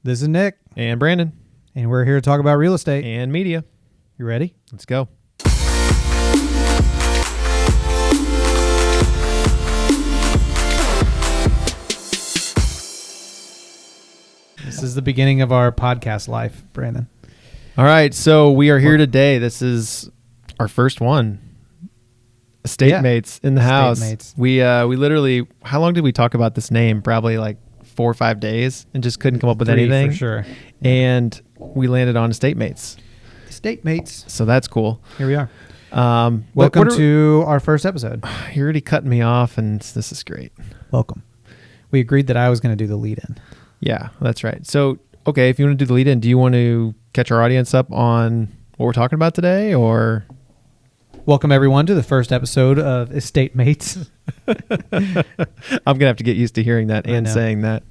This is Nick, And Brandon. and we're here to talk about real estate. And media. You ready? Let's go. This is the beginning of our podcast life, Brandon. All right. So we are here today. This is our first one. Estate Mates in the house. Mates. We literally, how long did we talk about this name? Probably like 4 or 5 days and just couldn't come up with 3 anything. for sure. And we landed on Estate Mates. Estate Mates. So that's cool. Here we are. But Welcome to our first episode. You're already cutting me off and this is great. Welcome. We agreed that I was going to do the lead-in. Yeah, that's right. So, okay, if you want to do the lead in, do you want to catch our audience up on what we're talking about today or? Welcome, everyone, to the first episode of Estate Mates. I'm going to have to get used to hearing that and saying that.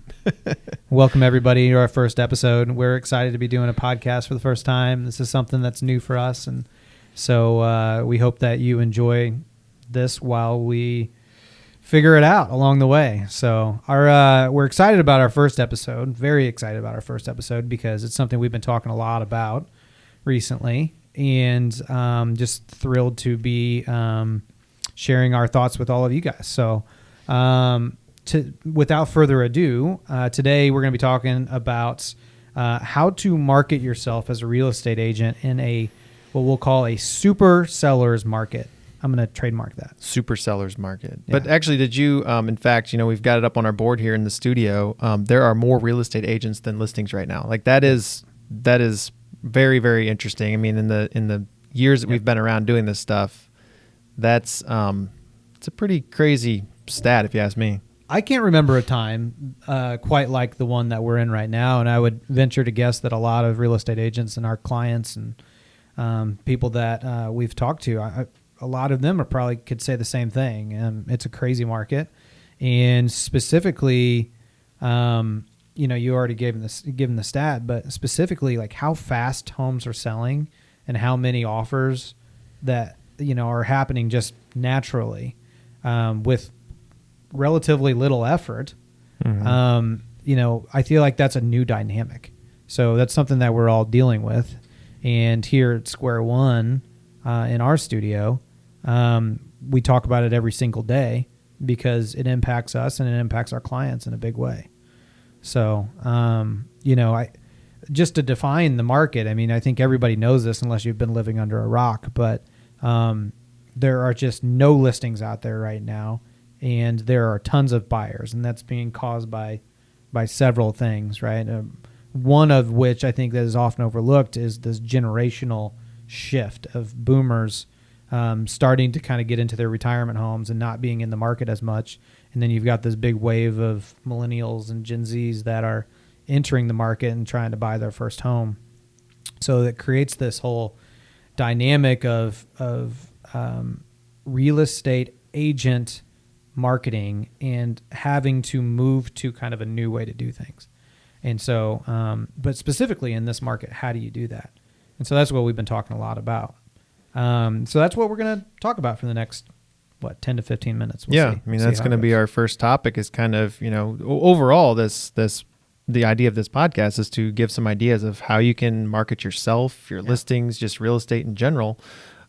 Welcome, everybody, to our first episode. We're excited to be doing a podcast for the first time. This is something that's new for us, and so we hope that you enjoy this while we figure it out along the way. So we're excited about our first episode, very excited about our first episode because it's something we've been talking a lot about recently, and just thrilled to be sharing our thoughts with all of you guys. So without further ado, today we're going to be talking about how to market yourself as a real estate agent in what we'll call a super seller's market. I'm going to trademark that. Super sellers market. Yeah. But actually, did you, in fact, we've got it up on our board here in the studio. There are more real estate agents than listings right now. Like that is very, very interesting. I mean, in the years that we've been around doing this stuff, that's, it's a pretty crazy stat if you ask me. I can't remember a time quite like the one that we're in right now. And I would venture to guess that a lot of real estate agents and our clients and people that we've talked to, a lot of them probably could say the same thing. It's a crazy market, and specifically, you already given the stat, but specifically, like how fast homes are selling and how many offers that are happening just naturally with relatively little effort. Mm-hmm. I feel like that's a new dynamic. So that's something that we're all dealing with, and here at Square One in our studio. We talk about it every single day because it impacts us and it impacts our clients in a big way. So, just to define the market, I mean, I think everybody knows this unless you've been living under a rock, but there are just no listings out there right now, and there are tons of buyers, and that's being caused by several things, right? One of which I think that is often overlooked is this generational shift of boomers starting to kind of get into their retirement homes and not being in the market as much. And then you've got this big wave of millennials and Gen Zs that are entering the market and trying to buy their first home. So that creates this whole dynamic of real estate agent marketing and having to move to kind of a new way to do things. And so, but specifically in this market, how do you do that? And so that's what we've been talking a lot about. So that's what we're going to talk about for the next, 10 to 15 minutes. We'll see. I mean, that's going to be our first topic is kind of, overall the idea of this podcast is to give some ideas of how you can market yourself, your listings, just real estate in general.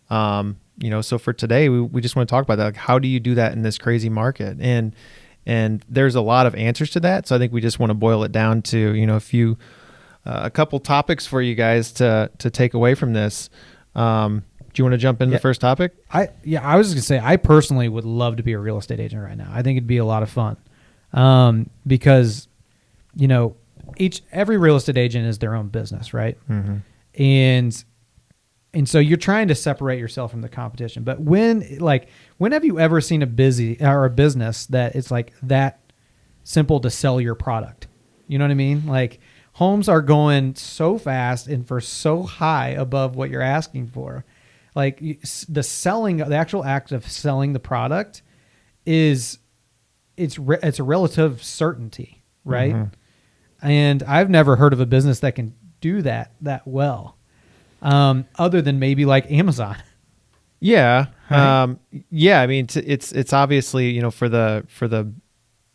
So for today, we just want to talk about that. Like, how do you do that in this crazy market? And there's a lot of answers to that. So I think we just want to boil it down to, a couple topics for you guys to take away from this. Do you want to jump into the first topic? I was just going to say, I personally would love to be a real estate agent right now. I think it'd be a lot of fun. Because, every real estate agent is their own business, right? Mm-hmm. And so you're trying to separate yourself from the competition. But when have you ever seen a business that it's like that simple to sell your product? You know what I mean? Like, homes are going so fast and for so high above what you're asking for. Like the actual act of selling the product it's a relative certainty, right? Mm-hmm. And I've never heard of a business that can do that well, other than maybe like Amazon. Yeah. Right? Yeah. I mean, it's obviously, for the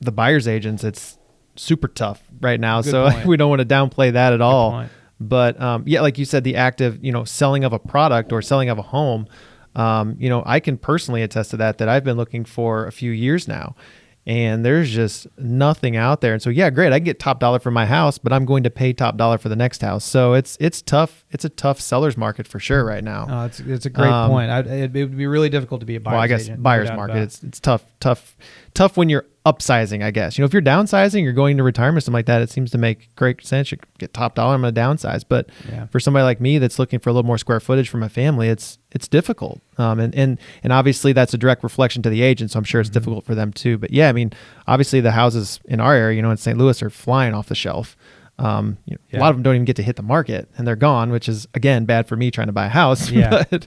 buyer's agents, super tough right now. Good So point. we don't want to downplay that at all. point. But yeah, like you said, the act of, selling of a product or selling of a home, I can personally attest to that I've been looking for a few years now. And there's just nothing out there. And so, yeah, great. I can get top dollar for my house, but I'm going to pay top dollar for the next house. So it's tough. It's a tough seller's market for sure right now. Oh, it's a great point. It would be really difficult to be a buyer's Well, I guess agent. buyer's market. It's tough when you're upsizing, I guess. If you're downsizing, you're going to retirement, something like that, it seems to make great sense. You get top dollar, I'm going to downsize. But Yeah. for somebody like me that's looking for a little more square footage for my family, it's difficult. And obviously that's a direct reflection to the agent, so I'm sure it's difficult for them too. But yeah, I mean, obviously the houses in our area, in St. Louis, are flying off the shelf. A lot of them don't even get to hit the market, and they're gone, which is again bad for me trying to buy a house. Yeah. But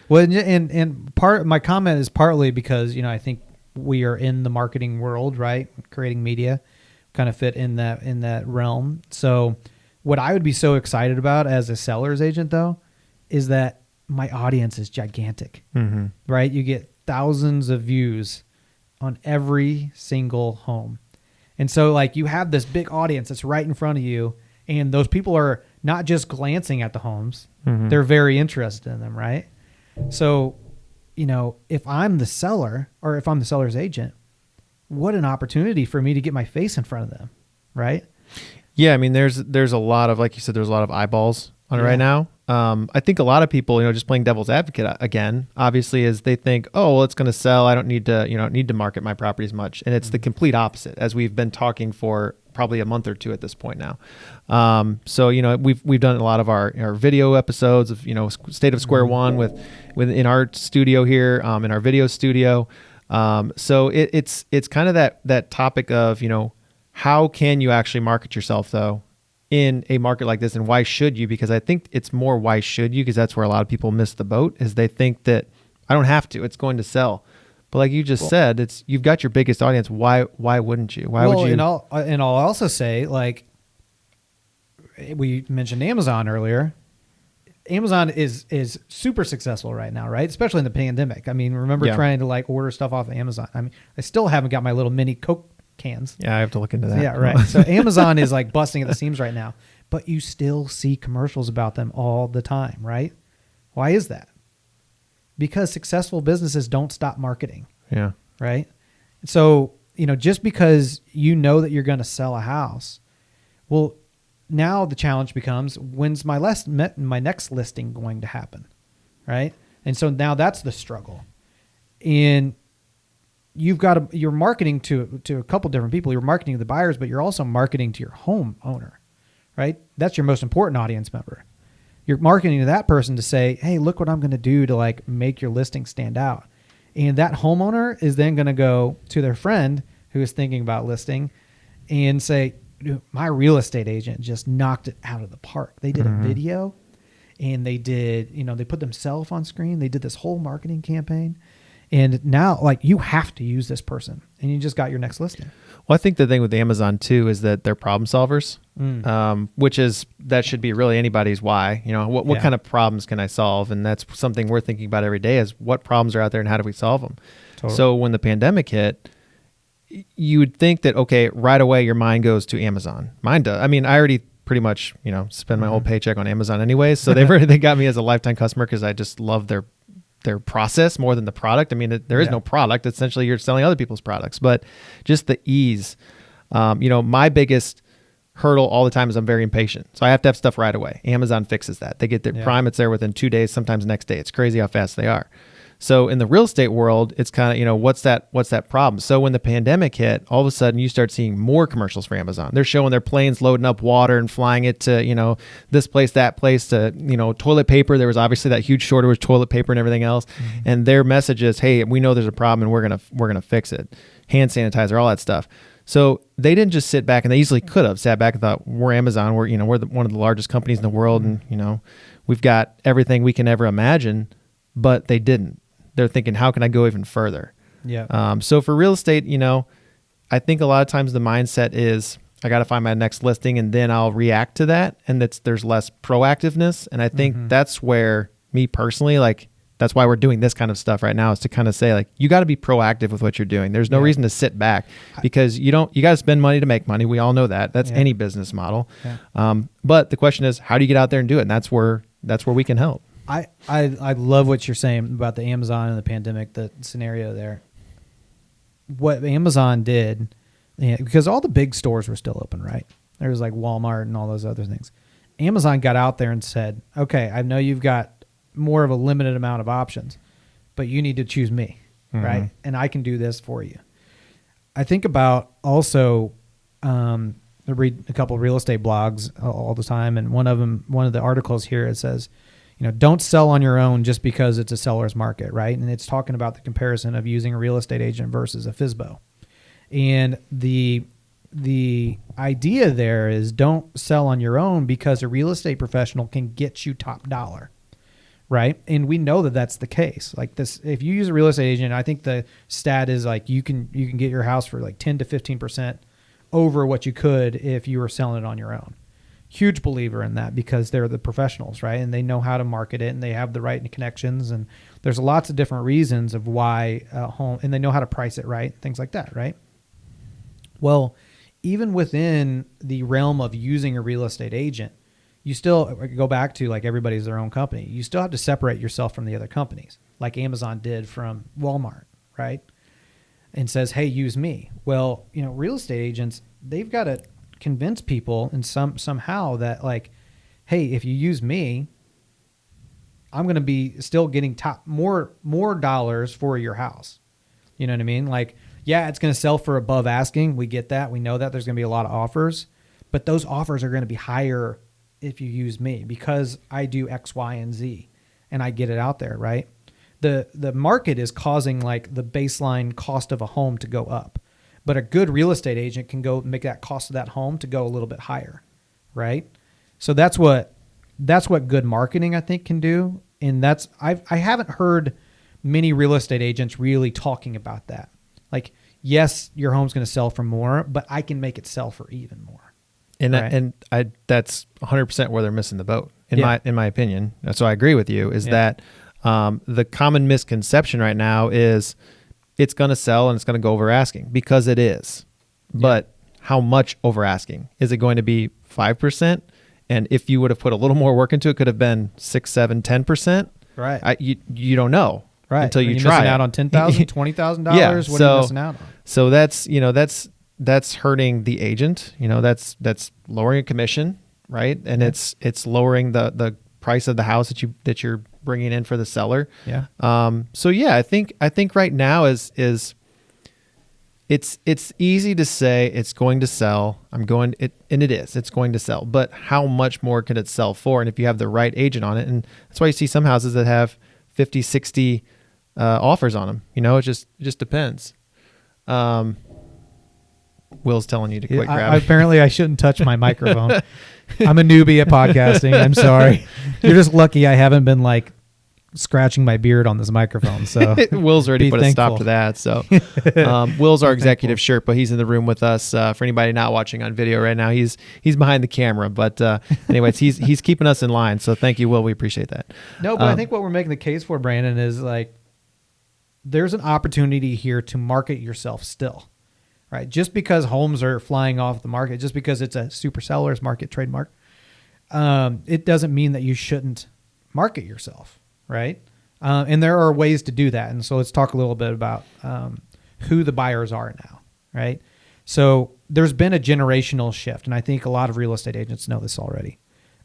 Well, and part my comment is partly because I think we are in the marketing world, right? Creating media, kind of fit in that realm. So, what I would be so excited about as a seller's agent, though, is that my audience is gigantic, right? You get thousands of views on every single home, and so like you have this big audience that's right in front of you, and those people are not just glancing at the homes; they're very interested in them, right? So, if I'm the seller or if I'm the seller's agent, what an opportunity for me to get my face in front of them, right? yeah, I mean, there's a lot of, like you said, there's a lot of eyeballs on it right now. I think a lot of people, just playing devil's advocate again, obviously, is they think, oh, well, it's going to sell. I don't need to market my property as much. And it's the complete opposite, as we've been talking for probably a month or two at this point now. So, we've done a lot of our video episodes of, State of Square One in our studio here, in our video studio. So it's kind of that topic of, how can you actually market yourself though in a market like this, and why should you? Because I think it's more why should you, because that's where a lot of people miss the boat, is they think that I don't have to, it's going to sell. But like you just said, you've got your biggest audience. Why wouldn't you? Why would you? And I'll also say, like, we mentioned Amazon earlier. Amazon is super successful right now, right? Especially in the pandemic. I mean, remember trying to like order stuff off of Amazon. I mean, I still haven't got my little mini Coke cans. Yeah, I have to look into that. Yeah, right. So Amazon is like busting at the seams right now, but you still see commercials about them all the time, right? Why is that? Because successful businesses don't stop marketing. Yeah. Right. So, just because that you're going to sell a house, well, now the challenge becomes, when's my next listing going to happen? Right. And so now that's the struggle. And you're marketing to a couple different people. You're marketing to the buyers, but you're also marketing to your home owner, right? That's your most important audience member. You're marketing to that person to say, hey, look what I'm going to do to like make your listing stand out. And that homeowner is then going to go to their friend who is thinking about listing and say, dude, my real estate agent just knocked it out of the park. They did a video and they did, they put themselves on screen. They did this whole marketing campaign. And now, like, you have to use this person, and you just got your next listing. Well, I think the thing with Amazon too is that they're problem solvers, that should be really anybody's why. What kind of problems can I solve? And that's something we're thinking about every day: is what problems are out there and how do we solve them? Totally. So when the pandemic hit, you would think that right away your mind goes to Amazon. Mine does. I mean, I already pretty much spend my whole paycheck on Amazon anyways, so they got me as a lifetime customer because I just love their process more than the product. I mean, there is no product. Essentially, you're selling other people's products, but just the ease. My biggest hurdle all the time is I'm very impatient. So I have to have stuff right away. Amazon fixes that. They get their Prime. It's there within 2 days, sometimes next day. It's crazy how fast they are. So in the real estate world, it's kind of, what's that problem? So when the pandemic hit, all of a sudden you start seeing more commercials for Amazon. They're showing their planes loading up water and flying it to, this place, that place, to, toilet paper. There was obviously that huge shortage of toilet paper and everything else. And their message is, hey, we know there's a problem and we're going to fix it. Hand sanitizer, all that stuff. So they didn't just sit back, and they easily could have sat back and thought, we're Amazon, we're one of the largest companies in the world, and we've got everything we can ever imagine, but they didn't. They're thinking, how can I go even further? Yeah. So for real estate, I think a lot of times the mindset is, I got to find my next listing and then I'll react to that, and there's less proactiveness. And I think that's where, me personally, like, that's why we're doing this kind of stuff right now, is to kind of say, like, you got to be proactive with what you're doing. There's no reason to sit back, because you got to spend money to make money. We all know that. That's any business model. Yeah. But the question is, how do you get out there and do it? And that's where we can help. I love what you're saying about the Amazon and the pandemic, the scenario there. What Amazon did, because all the big stores were still open, right? There was like Walmart and all those other things. Amazon got out there and said, okay, I know you've got more of a limited amount of options, but you need to choose me, right? And I can do this for you. I think about also, I read a couple of real estate blogs all the time, and one of the articles here, it says, don't sell on your own just because it's a seller's market, right? And it's talking about the comparison of using a real estate agent versus a FSBO. And the idea there is, don't sell on your own because a real estate professional can get you top dollar, right? And we know that that's the case. Like this, if you use a real estate agent, I think the stat is like you can get your house for like 10 to 15% over what you could if you were selling it on your own. Huge believer in that, because they're the professionals, right? And they know how to market it, and they have the right connections, and there's lots of different reasons of why a home, and they know how to price it right, things like that, right? Well, even within the realm of using a real estate agent, you still go back to, like, everybody's their own company. You still have to separate yourself from the other companies, like Amazon did from Walmart, right? And says, hey, use me. Well, real estate agents, they've got to convince people in somehow that, like, hey, if you use me, I'm going to be still getting more dollars for your house. You know what I mean? Like, yeah, it's going to sell for above asking. We get that. We know that there's going to be a lot of offers, but those offers are going to be higher if you use me, because I do X, Y, and Z, and I get it out there, right? The market is causing, like, the baseline cost of a home to go up. But a good real estate agent can go make that cost of that home to go a little bit higher, right? So that's what good marketing, I think, can do. And I haven't heard many real estate agents really talking about that. Like, yes, your home's going to sell for more, but I can make it sell for even more. And that's 100% where they're missing the boat, in my opinion. So I agree with you. That the common misconception right now is, it's going to sell and it's going to go over asking, because it is. But how much over asking? Is it going to be 5%? And if you would have put a little more work into it, could have been 6, 7, 10%. Right. You don't know, right, until you you're try missing it. out on $10,000, $20,000. Yeah, what are you missing out on? So that's hurting the agent. That's lowering a commission, right? And it's lowering the price of the house that you're bringing in for the seller. Yeah. So yeah, I think right now is it's easy to say it's going to sell. It's going to sell, but how much more could it sell for? And if you have the right agent on it, and that's why you see some houses that have 50, 60 offers on them. It just depends. Will's telling you to quit grabbing. Apparently, I shouldn't touch my microphone. I'm a newbie at podcasting. I'm sorry. You're just lucky I haven't been, like, scratching my beard on this microphone. So Will's already put a stop to that. So Will's our executive Sherpa. He's in the room with us. For anybody not watching on video right now, he's behind the camera. But anyways, he's keeping us in line. So thank you, Will. We appreciate that. No, but I think what we're making the case for, Brandon, is, like, there's an opportunity here to market yourself still. Right. Just because homes are flying off the market, just because it's a super seller's market trademark, it doesn't mean that you shouldn't market yourself. Right. And there are ways to do that. And so let's talk a little bit about who the buyers are now. Right. So there's been a generational shift. And I think a lot of real estate agents know this already.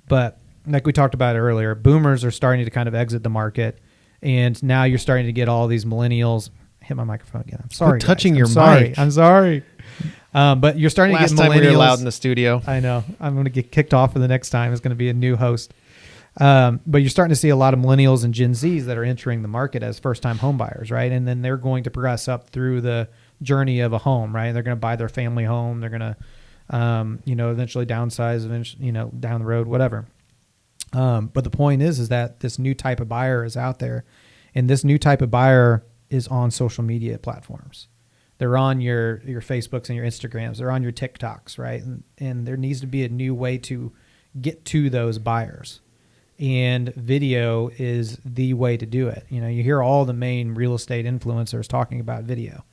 But like we talked about earlier, boomers are starting to kind of exit the market. And now you're starting to get all these millennials. Hit my microphone again. I'm sorry. Quit touching guys. your mic. I'm sorry. But you're starting to get millennials. Last time we were loud in the studio. I know. I'm going to get kicked off for the next time. It's going to be a new host. But you're starting to see a lot of millennials and Gen Zs that are entering the market as first-time home buyers, right? And then they're going to progress up through the journey of a home, right? They're going to buy their family home. They're going to, eventually downsize, down the road, whatever. But the point is that this new type of buyer is out there, and this new type of buyer is on social media platforms. They're on your Facebooks and your Instagrams. They're on your TikToks, right? And there needs to be a new way to get to those buyers. and video is the way to do it. You know, you hear all the main real estate influencers talking about video,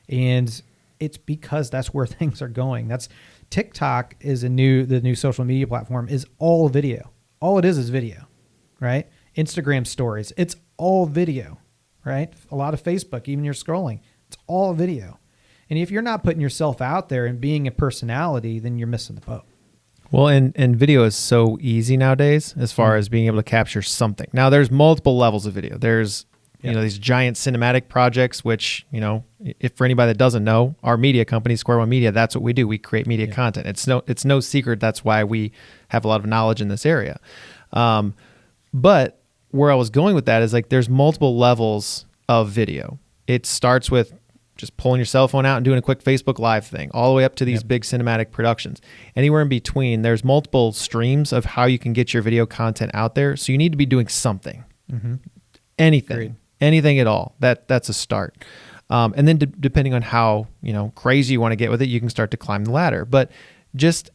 and it's because that's where things are going. That's TikTok is the new social media platform is all video. All it is video, right? Instagram stories, it's all video, right? A lot of Facebook, even you're scrolling, it's all video. And if you're not putting yourself out there and being a personality, then you're missing the boat. Well, and video is so easy nowadays as far as being able to capture something. Now, there's multiple levels of video. There's you know, these giant cinematic projects, which, you know, if for anybody that doesn't know, our media company, Square One Media, that's what we do. We create media content. It's no secret. That's why we have a lot of knowledge in this area. But where I was going with that is like, there's multiple levels of video. It starts with just pulling your cell phone out and doing a quick Facebook Live thing, all the way up to these big cinematic productions. Anywhere in between, there's multiple streams of how you can get your video content out there. So you need to be doing something, anything. Agreed. Anything at all. That's a start. And then depending on how, you know, crazy you want to get with it, you can start to climb the ladder. But just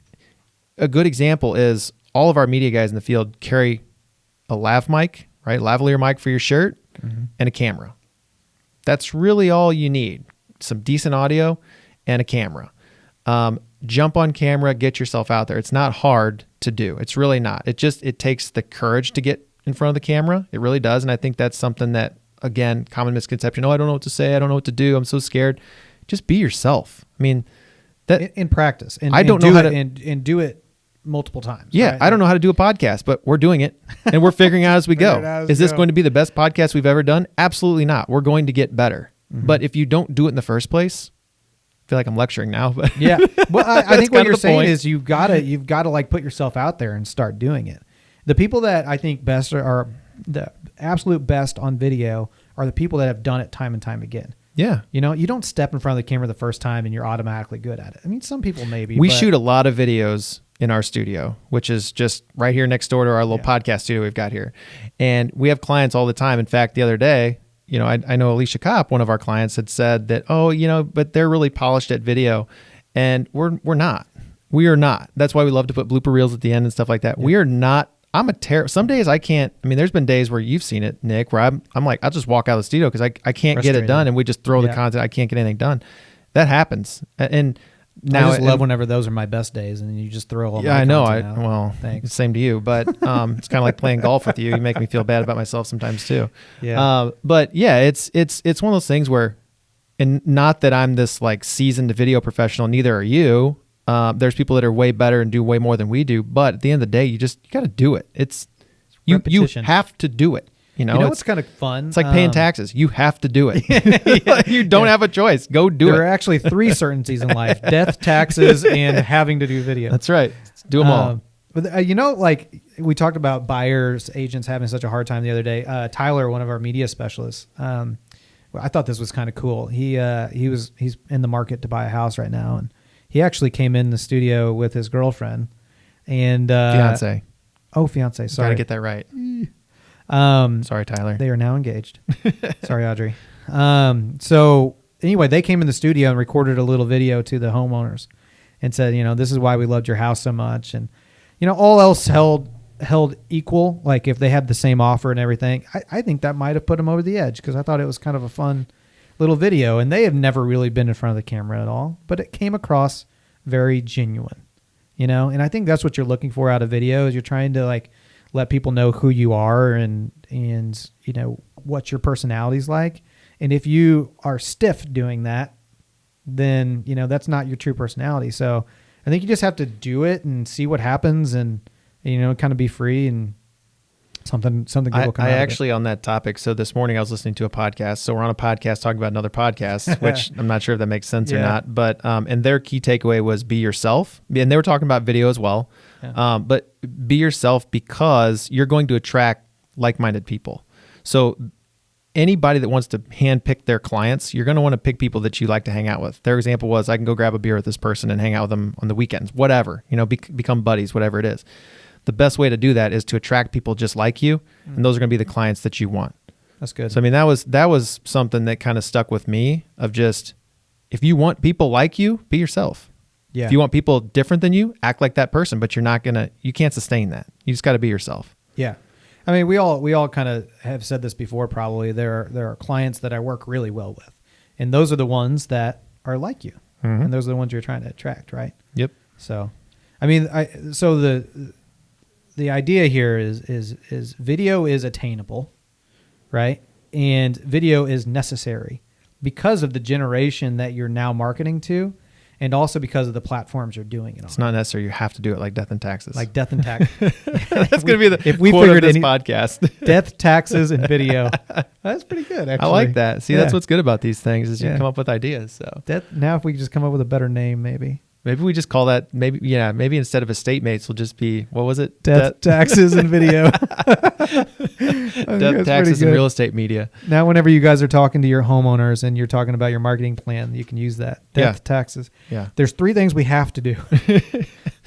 a good example is all of our media guys in the field carry a lav mic, right? Lavalier mic for your shirt and a camera. That's really all you need. Some decent audio and a camera. Jump on camera, get yourself out there. It's not hard to do. It's really not. It takes the courage to get in front of the camera. It really does. And I think that's something that, again, common misconception. Oh, I don't know what to say. I don't know what to do. I'm so scared. Just be yourself. I mean, that in practice, and I don't know how to and do it multiple times. Yeah, right? I don't know how to do a podcast, but we're doing it, and we're figuring out as we go. Is this going to be the best podcast we've ever done? Absolutely not. We're going to get better. But if you don't do it in the first place, I feel like I'm lecturing now. But yeah, well, I think what you're saying is you've got to like put yourself out there and start doing it. The people that I think best are the absolute best on video are the people that have done it time and time again. Yeah. You know, you don't step in front of the camera the first time and you're automatically good at it. I mean, some people maybe. We shoot a lot of videos in our studio, which is just right here next door to our little podcast studio we've got here. And we have clients all the time. In fact, the other day, you know, I know Alicia Kopp, one of our clients, had said that, oh, you know, but they're really polished at video. And we're not. We are not. That's why we love to put blooper reels at the end and stuff like that. Yeah. We are not. Some days I can't. I mean, there's been days where you've seen it, Nick, where I'm like, I'll just walk out of the studio because I can't get it done, and we just throw the content. I can't get anything done. That happens, and now I just love whenever those are my best days, and then you just throw all. Yeah, I know. Well, thanks. Same to you, but it's kind of like playing golf with you. You make me feel bad about myself sometimes too. Yeah. But yeah, it's one of those things where, and not that I'm this like seasoned video professional. Neither are you. There's people that are way better and do way more than we do, but at the end of the day, you got to do it. It's you have to do it. You know what's kind of fun? It's like paying taxes. You have to do it. You don't have a choice. Go do it. There are actually 3 certainties in life: death, taxes, and having to do video. That's right. Do them all. But you know, like we talked about buyers, agents having such a hard time the other day. Tyler, one of our media specialists, I thought this was kind of cool. He's in the market to buy a house right now, and he actually came in the studio with his girlfriend and fiance. Oh, fiance. Sorry, gotta get that right. Sorry, Tyler. They are now engaged. Sorry, Audrey. So anyway, they came in the studio and recorded a little video to the homeowners and said, you know, this is why we loved your house so much, and you know, all else held equal. Like if they had the same offer and everything, I think that might have put them over the edge because I thought it was kind of a fun little video, and they have never really been in front of the camera at all, but it came across very genuine, you know. And I think that's what you're looking for out of video is you're trying to like let people know who you are and you know what your personality's like. And if you are stiff doing that, then you know that's not your true personality. So I think you just have to do it and see what happens, and you know, kind of be free, and something good will come out of it. I actually, on that topic, so this morning I was listening to a podcast. So we're on a podcast talking about another podcast, which I'm not sure if that makes sense or not. But and their key takeaway was be yourself. And they were talking about video as well. Yeah. But be yourself because you're going to attract like-minded people. So anybody that wants to handpick their clients, you're going to want to pick people that you like to hang out with. Their example was, I can go grab a beer with this person and hang out with them on the weekends, whatever, you know, become buddies, whatever it is. The best way to do that is to attract people just like you, and those are going to be the clients that you want. That's good. So I mean, that was something that kind of stuck with me of just, if you want people like you, be yourself. Yeah. If you want people different than you, act like that person, but you can't sustain that. You just got to be yourself. Yeah. I mean, we all kind of have said this before. Probably there are clients that I work really well with, and those are the ones that are like you, and those are the ones you're trying to attract, right? Yep. So, I mean, the idea here is video is attainable, right? And video is necessary because of the generation that you're now marketing to, and also because of the platforms you're doing it on. It's not necessary. You have to do it like death and taxes. Like death and tax. That's going to be the if we quote figured of this any podcast. death, taxes, and video. That's pretty good, actually. I like that. See, Yeah. that's what's good about these things is you Yeah. come up with ideas. So Now if we could just come up with a better name, maybe. maybe we just call that maybe instead of estate mates, we'll just be, what was it? Death, taxes, and video. Death, taxes, and real estate media. Now, whenever you guys are talking to your homeowners and you're talking about your marketing plan, you can use that. Death, Yeah. taxes. Yeah. There's 3 things we have to do.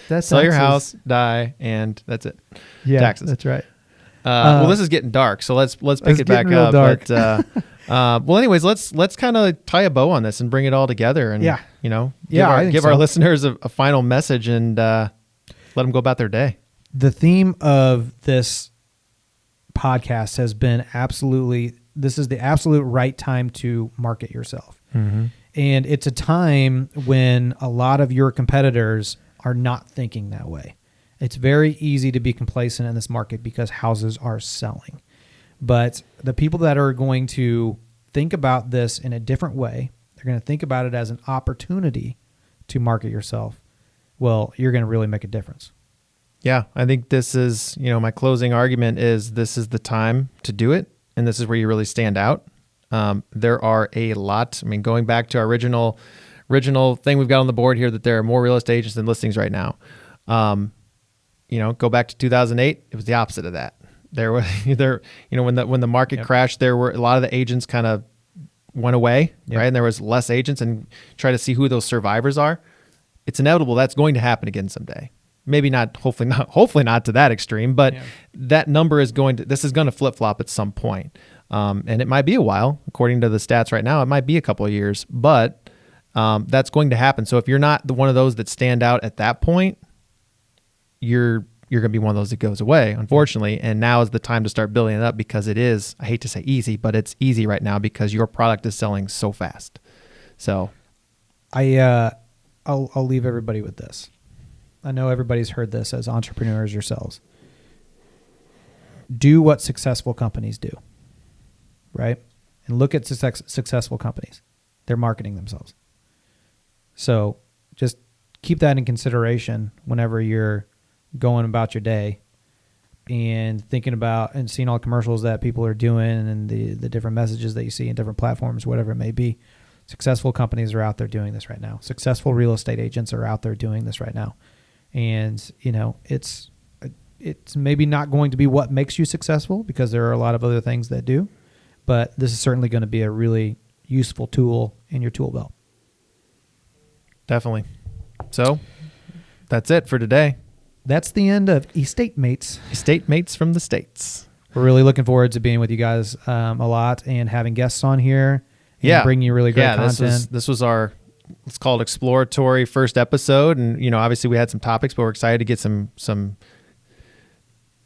Death, Sell your taxes. house, die, and that's it. Yeah, taxes. That's right. Well, this is getting dark, so let's pick It's it back getting real up. dark. But well, anyways, let's kind of tie a bow on this and bring it all together, and Yeah. give I our think so. listeners a final message and let them go about their day. The theme of this podcast has been this is the absolute right time to market yourself. Mm-hmm. And it's a time when a lot of your competitors are not thinking that way. It's very easy to be complacent in this market because houses are selling. But the people that are going to think about this in a different way, they're going to think about it as an opportunity to market yourself. Well, you're going to really make a difference. Yeah, I think this is, my closing argument is this is the time to do it, and this is where you really stand out. There are a lot. I mean, going back to our original thing we've got on the board here, that there are more real estate agents than listings right now. Go back to 2008, it was the opposite of that. There was when the market crashed, there were a lot of the agents kind of went away, right? And there was less agents, and try to see who those survivors are. It's inevitable that's going to happen again someday. Maybe not, hopefully not to that extreme, but that number this is going to flip flop at some point. And it might be a while, according to the stats right now, it might be a couple of years, but that's going to happen. So if you're not one of those that stand out at that point, you're going to be one of those that goes away, unfortunately. And now is the time to start building it up, because it is, I hate to say easy, but it's easy right now because your product is selling so fast. So I'll leave everybody with this. I know everybody's heard this as entrepreneurs yourselves. Do what successful companies do, right? And look at successful companies. They're marketing themselves. So just keep that in consideration whenever you're going about your day and thinking about and seeing all the commercials that people are doing and the different messages that you see in different platforms, whatever it may be. Successful companies are out there doing this right now. Successful real estate agents are out there doing this right now. And, it's maybe not going to be what makes you successful, because there are a lot of other things that do, but this is certainly going to be a really useful tool in your tool belt. Definitely. So that's it for today. That's the end of Estate Mates. Estate Mates from the States. We're really looking forward to being with you guys a lot and having guests on here and bringing you really great content. This was our, let's call it exploratory first episode. And, obviously we had some topics, but we're excited to get some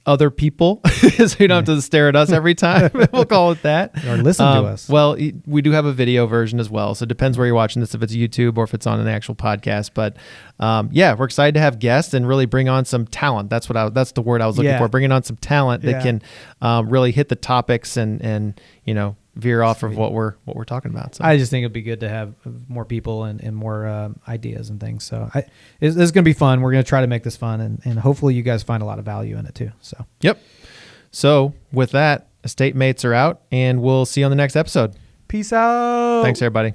other people so you don't have to stare at us every time. We'll call it that. Or listen to us. Well, we do have a video version as well. So it depends where you're watching this, if it's YouTube or if it's on an actual podcast. But we're excited to have guests and really bring on some talent. That's the word I was looking for. Bringing on some talent that can really hit the topics and veer off of what we're talking about. So I just think it'd be good to have more people and more ideas and things. So this is going to be fun. We're going to try to make this fun, and hopefully you guys find a lot of value in it too. So yep. So with that, Estate Mates are out, and we'll see you on the next episode. Peace out. Thanks, everybody.